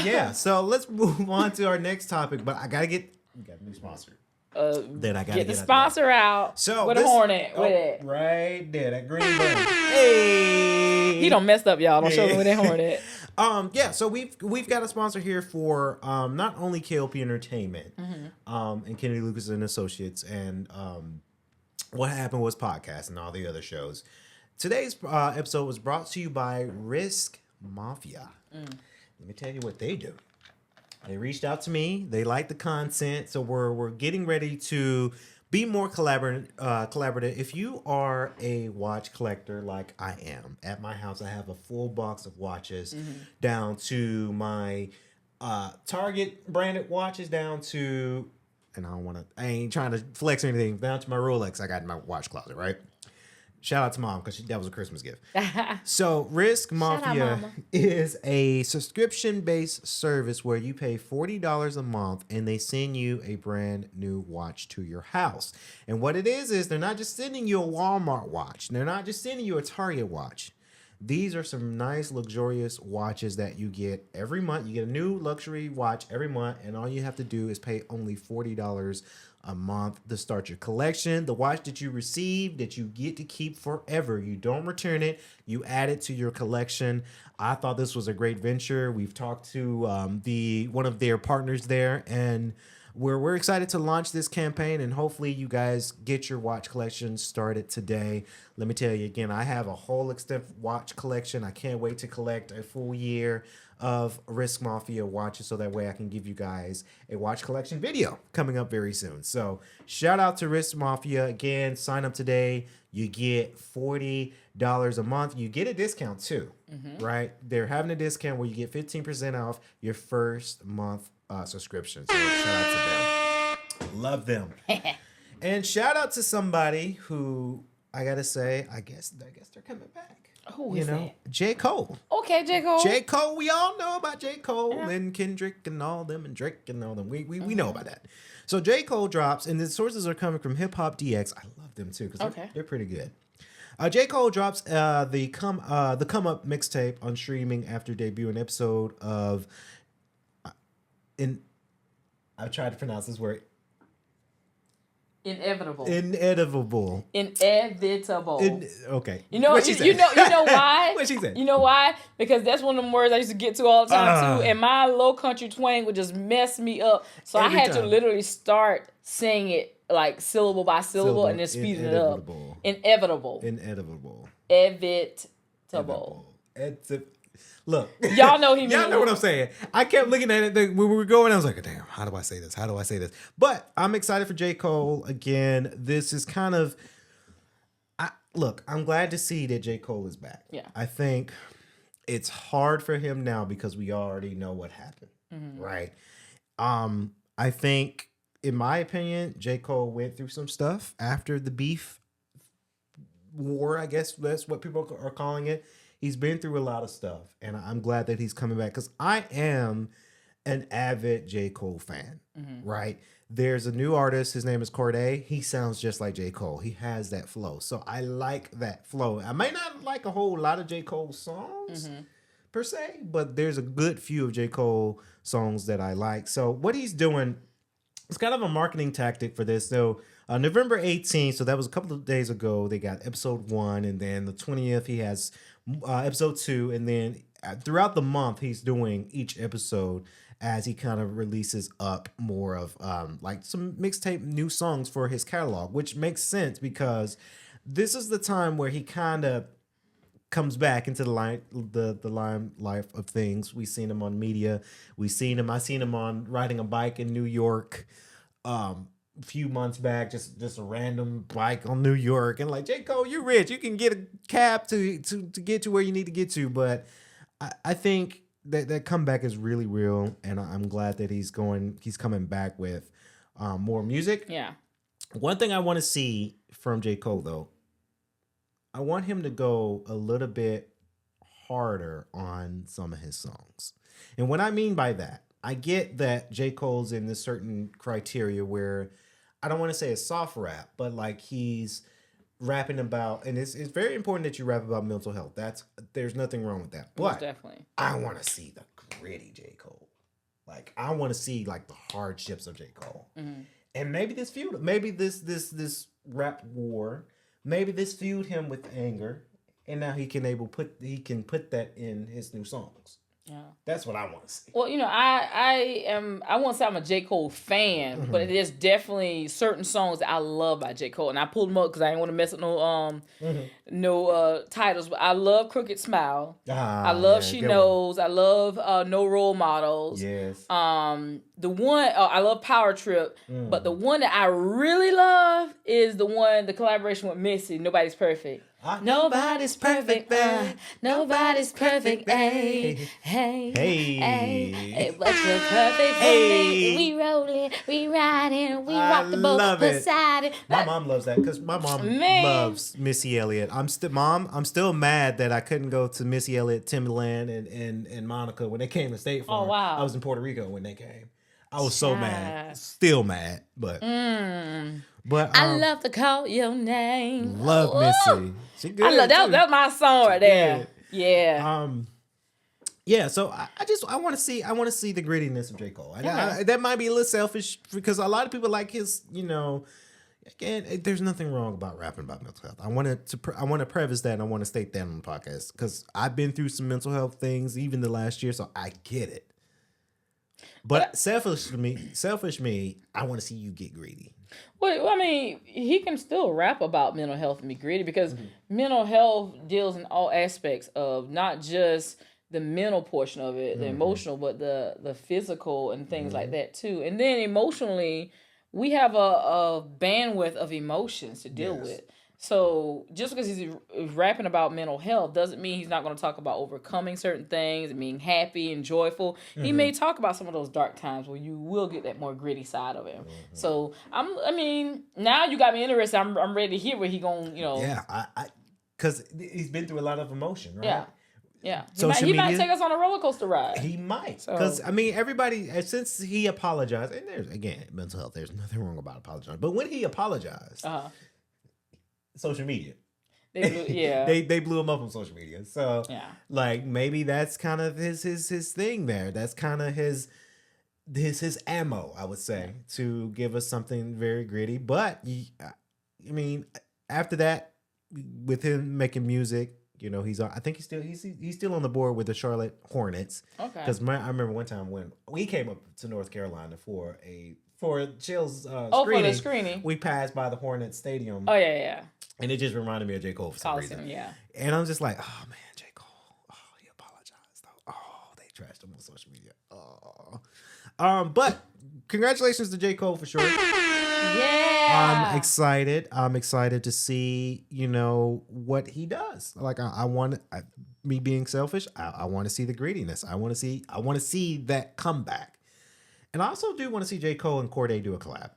yeah. So let's move on to our next topic. But we got a new sponsor. Then I gotta get the sponsor out. So with a hornet with it right there, that green button. Hey, he don't messed up, y'all. Don't show them with that hornet. Yeah. So we've got a sponsor here for not only K.L.P Entertainment, and Kennedy Lucas and Associates, and What Happened Was podcast and all the other shows. Today's episode was brought to you by Risk Mafia. Let me tell you what they do. They reached out to me. They like the content, so we're getting ready to be more collaborative. If you are a watch collector like I am, at my house I have a full box of watches, down to my Target branded watches, down to, and I ain't trying to flex or anything, down to my Rolex I got in my watch closet, right? Shout out to Mom, because that was a Christmas gift. So Risk Mafia is a subscription-based service where you pay $40 a month and they send you a brand new watch to your house. And what it is they're not just sending you a Walmart watch. They're not just sending you a Target watch. These are some nice, luxurious watches that you get every month. You get a new luxury watch every month, and all you have to do is pay only $40 a month to start your collection. The watch that you receive, that you get to keep forever. You don't return it. You add it to your collection. I thought this was a great venture. We've talked to one of their partners there, and we're excited to launch this campaign, and hopefully you guys get your watch collection started today. Let me tell you again, I have a whole extensive watch collection. I can't wait to collect a full year of Risk Mafia watches, so that way I can give you guys a watch collection video coming up very soon. So shout out to Risk Mafia. Again, sign up today. You get $40 a month. You get a discount too, right? They're having a discount where you get 15% off your first month subscription. So shout out to them. Love them. And shout out to somebody who I gotta say, I guess they're coming back. Who is that? J. Cole. Okay, J. Cole. J. Cole, we all know about J. Cole and Kendrick and all them and Drake and all them. We know about that. So J. Cole drops, and the sources are coming from Hip Hop DX. I love them too because they're pretty good. J. Cole drops the Come Up mixtape on streaming after debuting episode of I tried to pronounce this word. Inevitable. Okay. You know why? What she said? You know why? Because that's one of them words I used to get to all the time too, and my low country twang would just mess me up. So I had to literally start saying it like syllable by syllable and then speeding it up. Inevitable. Look, y'all know y'all know what I'm saying. I kept looking at it when we were going. I was like, damn, how do I say this? But I'm excited for J. Cole. Again, this is kind of, I'm glad to see that J. Cole is back. Yeah. I think it's hard for him now because we already know what happened, right? I think, in my opinion, J. Cole went through some stuff after the beef war. I guess that's what people are calling it. He's been through a lot of stuff, and I'm glad that he's coming back because I am an avid J. Cole fan, right? There's a new artist. His name is Cordae. He sounds just like J. Cole. He has that flow. So I like that flow. I may not like a whole lot of J. Cole songs per se, but there's a good few of J. Cole songs that I like. So what he's doing, it's kind of a marketing tactic for this. So November 18th, so that was a couple of days ago, they got episode 1, and then the 20th, he has episode 2, and then throughout the month, he's doing each episode as he kind of releases up more of like some mixtape new songs for his catalog, which makes sense because this is the time where he kind of comes back into the limelight of things. We've seen him on media. I seen him on riding a bike in New York. Few months back, just a random bike on New York, and like, J. Cole, you're rich, you can get a cab to get to where you need to get to. But I think that comeback is really real, and I'm glad that he's coming back with more music. Yeah. One thing I want to see from J. Cole though, I want him to go a little bit harder on some of his songs. And what I mean by that, I get that J. Cole's in this certain criteria where I don't want to say it's soft rap, but like he's rapping about, and it's very important that you rap about mental health. There's nothing wrong with that. But Most definitely. I want to see the gritty J. Cole. Like I want to see like the hardships of J. Cole. Mm-hmm. And maybe this feud, maybe this rap war, maybe this fueled him with anger, and now he can put that in his new songs. Yeah, that's what I want to see. Well, I won't say I'm a J. Cole fan, mm-hmm. but there's definitely certain songs that I love by J. Cole, and I pulled them up because I didn't want to mess up no titles. But I love Crooked Smile. I love She Knows. One. I love No Role Models. Yes. The one I love Power Trip, but the one that I really love is the collaboration with Missy. Nobody's Perfect. Nobody's perfect, nobody's perfect, hey, hey, hey, but you're perfect for me. We rolling, we riding, we rock the boat beside it. My mom loves that because my mom loves Missy Elliott. I'm still mad that I couldn't go to Missy Elliott, Timbaland, and Monica when they came to State Farm. Oh wow! I was in Puerto Rico when they came. I was so mad, still mad, but. But I love to call your name. Love Missy. She good. I love that. That's my song right there. Yeah. Yeah. So I want to see the grittiness of J. Cole. That might be a little selfish because a lot of people like his. Again, there's nothing wrong about rapping about mental health. I want to preface that and I want to state that on the podcast because I've been through some mental health things even the last year, so I get it. But selfish me, I want to see you get greedy. Well, I mean, he can still rap about mental health and be gritty because mental health deals in all aspects of not just the mental portion of it, the emotional, but the physical and things like that too. And then emotionally, we have a bandwidth of emotions to deal with. So just because he's rapping about mental health doesn't mean he's not going to talk about overcoming certain things and being happy and joyful. Mm-hmm. He may talk about some of those dark times where you will get that more gritty side of him. Mm-hmm. So now you got me interested. I'm ready to hear where he going. Yeah, because he's been through a lot of emotion, right? Yeah. Yeah, he might take us on a roller coaster ride. He might, because everybody since he apologized, and there's again mental health. There's nothing wrong about apologizing, but when he apologized. Social media. They blew him up on social media. So like maybe that's kind of his thing there. That's kind of his ammo, I would say, to give us something very gritty. But after that, with him making music, I think he's still on the board with the Charlotte Hornets. Okay. Because I remember one time when we came up to North Carolina for Chill's screening. For the screening. We passed by the Hornets Stadium. Oh, yeah. And it just reminded me of J. Cole for some reason. Yeah. And I'm just like, oh, man, J. Cole. Oh, he apologized, though. Oh, they trashed him on social media. Oh. But congratulations to J. Cole for sure. Yeah. I'm excited to see, what he does. Like, me being selfish, I want to see the grittiness. I want to see that comeback. And I also do want to see J. Cole and Cordae do a collab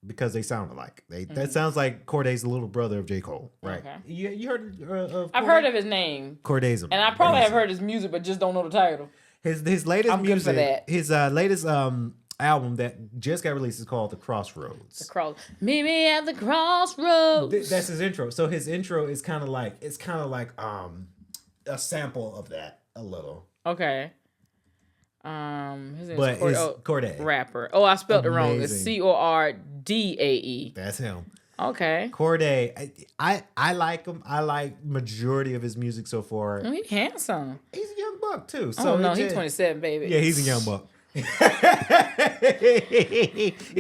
because they sound alike. That sounds like Corday's the little brother of J. Cole, right? Okay. You heard of Cordae? I've heard of his name. Corday's and I probably have heard his music, but just don't know the title. His latest I'm music, good for that. His latest album that just got released is called The Crossroads. Meet me at the crossroads. That's his intro. So his intro is kind of like a sample of that a little. Okay. His name is Cordae. Rapper. Oh, I spelled it wrong. It's Cordae. That's him. Okay. Cordae. I like him. I like majority of his music so far. Oh, he's handsome. He's a young buck too. So he's 27, baby. Yeah, he's a young buck. Baby,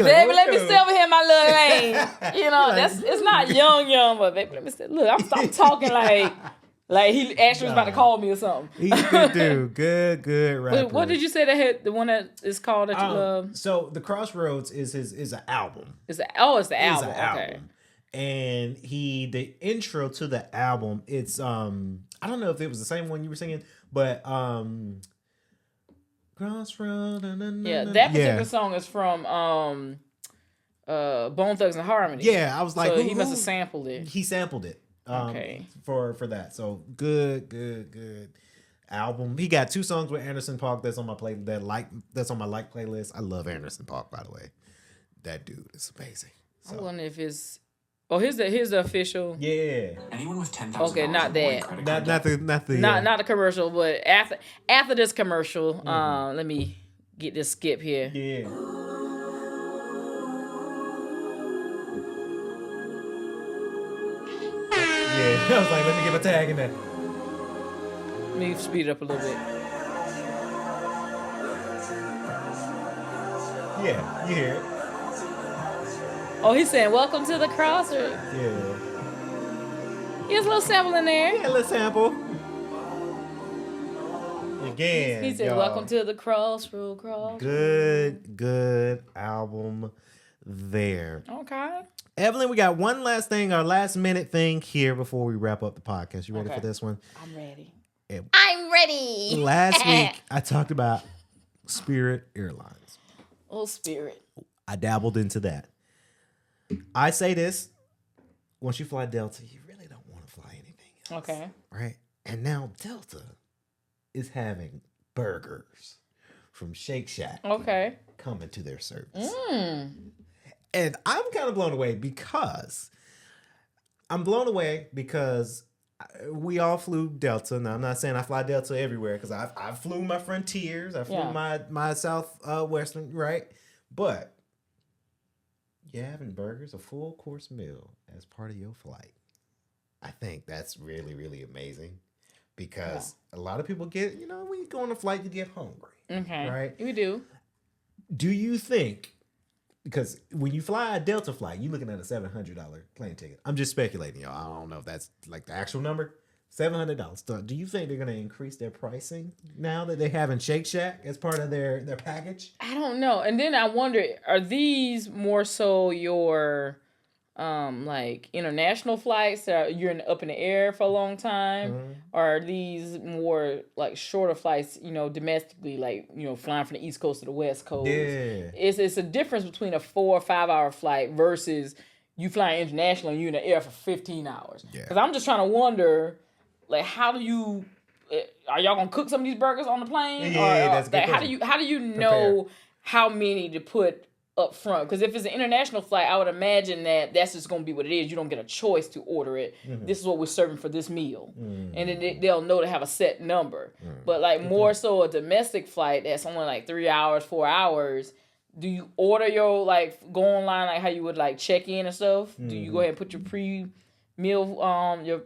let me stay over here in my little lane. It's not young, but baby, let me stay. Look, I'm talking like he actually was about to call me or something. He's a good dude. Good rapper. What did you say that had the one that is called that you love? So The Crossroads is an album. It's the album. Okay. And the intro to the album, it's I don't know if it was the same one you were singing, but Crossroad. Yeah, that particular song is from Bone Thugs and Harmony. Yeah, I was like, so he must have sampled it. He sampled it. Okay. For that. So good album. He got 2 songs with Anderson .Paak that's on my that's on my playlist. I love Anderson .Paak, by the way. That dude is amazing. I wonder if it's. Oh, here's the official. Yeah. Anyone with $10,000 Okay, not that. Not the commercial, but after this commercial, let me get this skip here. Yeah. Yeah, I was like, let me get my tag in there. Let me speed it up a little bit. Yeah, you hear it. Oh, he's saying, welcome to the cross. Or... Yeah. He has a little sample in there. Yeah, a little sample. Again, He said, welcome to the crossroad. Good album there. Okay. Evelyn, we got one last thing, our last minute thing here before we wrap up the podcast. You ready for this one? I'm ready. I'm ready. Last week, I talked about Spirit Airlines. Oh, Spirit. I dabbled into that. I say this, once you fly Delta, you really don't want to fly anything else. Okay. Right? And now Delta is having burgers from Shake Shack. Okay. Coming to their service. And I'm kind of blown away because we all flew Delta. Now, I'm not saying I fly Delta everywhere because I flew my Frontiers. I flew my Southwestern, right? But you're having burgers, a full course meal as part of your flight. I think that's really, really amazing because a lot of people get, when you go on a flight, you get hungry. Okay. Right? We do. Do you think, because when you fly a Delta flight, you're looking at a $700 plane ticket. I'm just speculating, y'all. I don't know if that's like the actual number. $700. So do you think they're going to increase their pricing now that they have in Shake Shack as part of their package? I don't know. And then I wonder, are these more so your like international flights that you're up in the air for a long time? Or are these more like shorter flights, domestically, like, flying from the East Coast to the West Coast? Yeah. It's a difference between a 4 or 5 hour flight versus you flying international and you're in the air for 15 hours. Because I'm just trying to wonder, like, how do you... Are y'all gonna cook some of these burgers on the plane? Yeah, that's a good like, question. how do you know how many to put up front? Because if it's an international flight, I would imagine that's just gonna be what it is. You don't get a choice to order it. This is what we're serving for this meal, and then they'll know to have a set number. But like more so a domestic flight that's only like 3 hours, 4 hours. Do you order your go online like how you would like check in and stuff? Do you go ahead and put your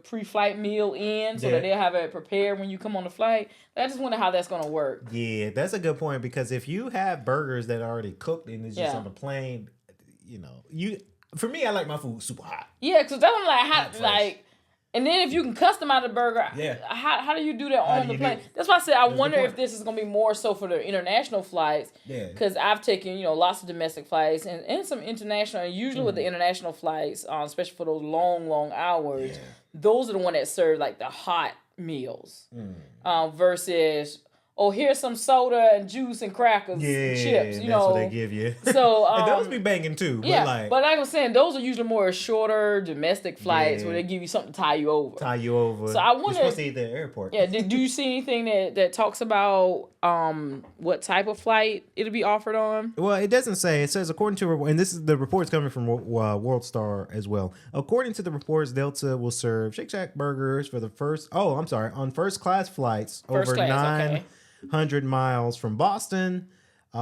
pre-flight meal in so that they'll have it prepared when you come on the flight? I just wonder how that's going to work. Yeah, that's a good point because if you have burgers that are already cooked and it's just on the plane, for me, I like my food super hot. Yeah, because that's and then if you can customize the burger, how do you do that on the plane? That's why I said I wonder if this is going to be more so for the international flights. Yeah. Because I've taken, lots of domestic flights and some international. And usually with the international flights, especially for those long, long hours, those are the ones that serve like the hot meals versus... Oh, here's some soda and juice and crackers and chips. That's what they give you. So and those be banging too. But like I was saying, those are usually more shorter domestic flights where they give you something to tie you over. So I wonder. You're supposed to eat at the airport. Yeah. Do you see anything that talks about what type of flight it'll be offered on? Well, it doesn't say. It says according to, and this is the report's coming from World Star as well. According to the reports, Delta will serve Shake Shack burgers for the on first class flights over 900 miles from Boston,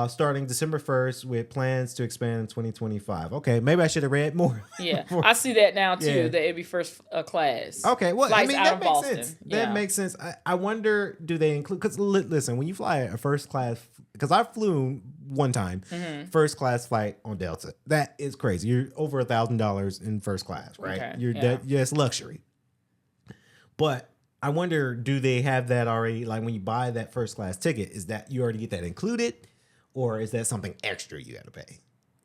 starting December 1st with plans to expand in 2025. Okay, maybe I should have read more. Yeah, I see that now too, that it'd be first class. Okay, well, flights that makes sense. That makes sense. I wonder, do they include, because listen, when you fly a first class, because I flew one time, first class flight on Delta. That is crazy. You're over $1,000 in first class, right? Okay, it's luxury. But I wonder, do they have that already? Like when you buy that first class ticket, is that you already get that included, or is that something extra you got to pay?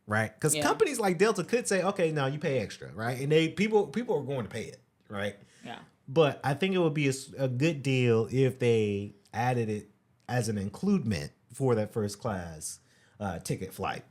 Right? Because companies like Delta could say, okay, no, you pay extra, right? And people are going to pay it, right? Yeah. But I think it would be a good deal if they added it as an includement for that first class ticket flight.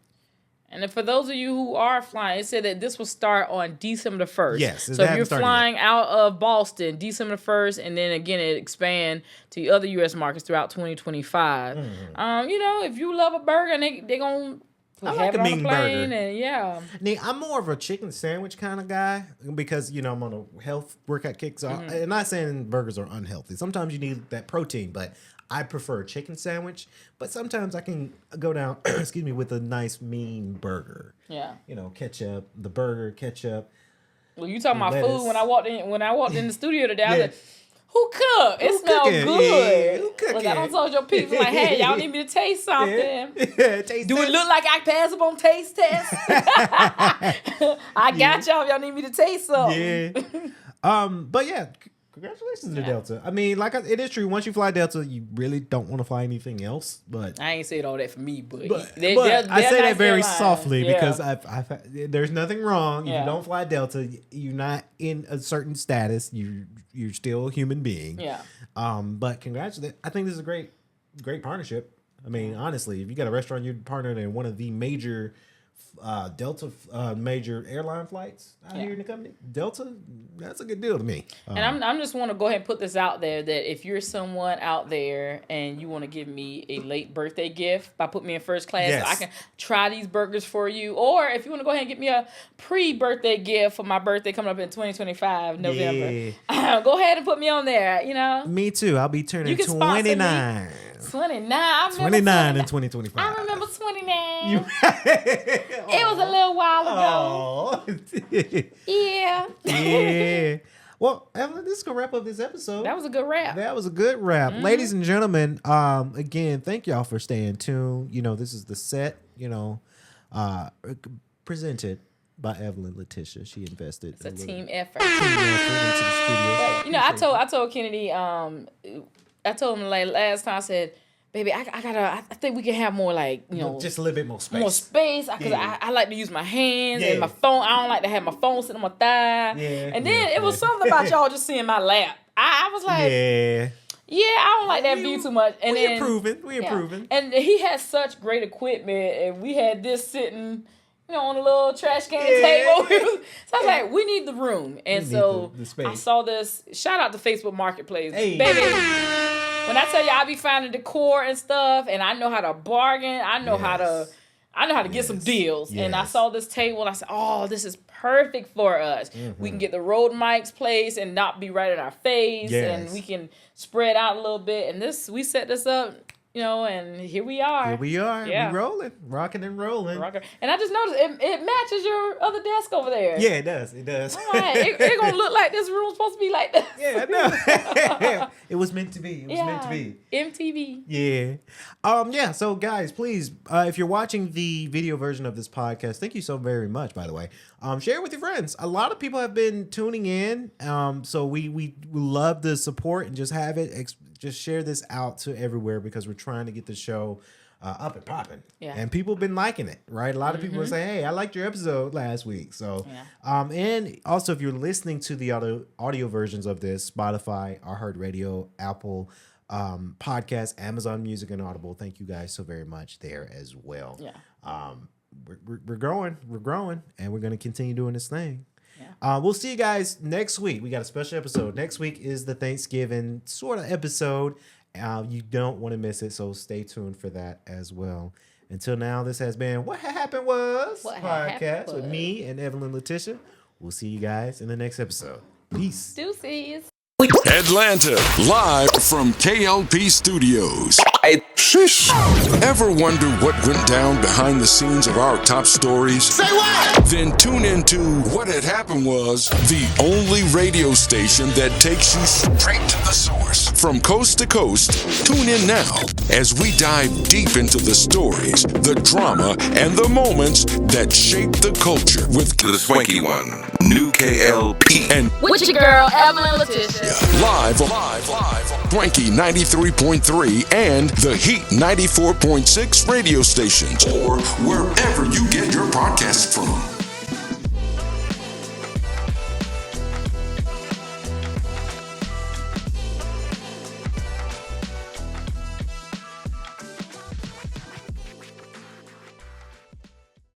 And for those of you who are flying, it said that this will start on December the 1st. Yes. So if you're flying out of Boston, December the 1st, and then again it expand to other U.S. markets throughout 2025. If you love a burger, and they're going to have it on the plane. And I'm more of a chicken sandwich kind of guy because, I'm on a health workout kick. So I'm not saying burgers are unhealthy. Sometimes you need that protein, but I prefer a chicken sandwich, but sometimes I can go down, with a nice mean burger. Yeah. Ketchup, the burger, ketchup. Well, you talking about food. When I walked in the studio today, I was like, who cooked? Who It smells cooking? Yeah. Who cooking? Look, I don't told your people, like, hey, y'all need me to taste something. Taste Do test. it look like I pass up on taste test? I got y'all if y'all need me to taste something. But yeah, congratulations to Delta. I mean, it is true. Once you fly Delta, you really don't want to fly anything else. But I ain't said all that for me, but I say that very softly because there's nothing wrong if you don't fly Delta. You're not in a certain status. You're still a human being. Yeah. But congratulations. I think this is a great partnership. I mean, honestly, if you got a restaurant you're partnered in one of the major Delta major airline flights out here in the company, Delta, that's a good deal to me. And I'm just want to go ahead and put this out there that if you're someone out there and you want to give me a late birthday gift by putting me in first class, so I can try these burgers for you, or if you want to go ahead and get me a pre-birthday gift for my birthday coming up in 2025 November, go ahead and put me on there. Me too. I'll be turning 29. 29. 29 in 2025. I remember 29. It was a little while ago. Yeah. Well, Evelyn, this is going to wrap up this episode. That was a good wrap. Ladies and gentlemen, again, thank y'all for staying tuned. This is the set, presented by Evelyn Letitia. She invested. It's a team effort. Into the studio. I told Kennedy, I told him last time, I said, baby, I think we can have more just a little bit more space. More space, because I like to use my hands and my phone. I don't like to have my phone sitting on my thigh. And then it was something about y'all just seeing my lap. I was like, I don't like that view too much. And we improving. And he had such great equipment, and we had this sitting, on a little trash can table. So I was like, we need the room. And so the space. I saw this. Shout out to Facebook Marketplace. Baby. When I tell you I be finding decor and stuff, and I know how to bargain, I know how to get some deals. And I saw this table and I said, oh, this is perfect for us. We can get the Rode mics placed and not be right in our face, and we can spread out a little bit. And we set this up, and here we are. Yeah. We rolling, rocking and rolling. And I just noticed it matches your other desk over there. Yeah, it does. All right. It gonna look like this room's supposed to be like this. Yeah, I know. It was meant to be. MTV. Yeah. So guys, please, if you're watching the video version of this podcast, thank you so very much, by the way. Share it with your friends. A lot of people have been tuning in. So we love the support and just have it. Just share this out to everywhere because we're trying to get the show up and popping. Yeah. And people have been liking it, right? A lot of people are saying, hey, I liked your episode last week. So, and also if you're listening to the audio versions of this, Spotify, iHeartRadio, Apple Podcasts, Amazon Music, and Audible, thank you guys so very much there as well. Yeah. We're growing, and we're going to continue doing this thing. Yeah. We'll see you guys next week. We got a special episode. Next week is the Thanksgiving sort of episode. You don't want to miss it, so stay tuned for that as well. Until now, this has been What Happened Was podcast with me and Evelyn Letitia. We'll see you guys in the next episode. Peace. Deuces. Atlanta, live from K.L.P Studios. Ever wonder what went down behind the scenes of our top stories? Say what? Then tune into What Had Happened Was, the only radio station that takes you straight to the source. From coast to coast, tune in now as we dive deep into the stories, the drama, and the moments that shape the culture with The Swanky One, New K.L.P. and with your girl, Evelyn Letitia. Live, Swanky 93.3 and the Heat 94.6 radio stations, or wherever you get your podcasts from.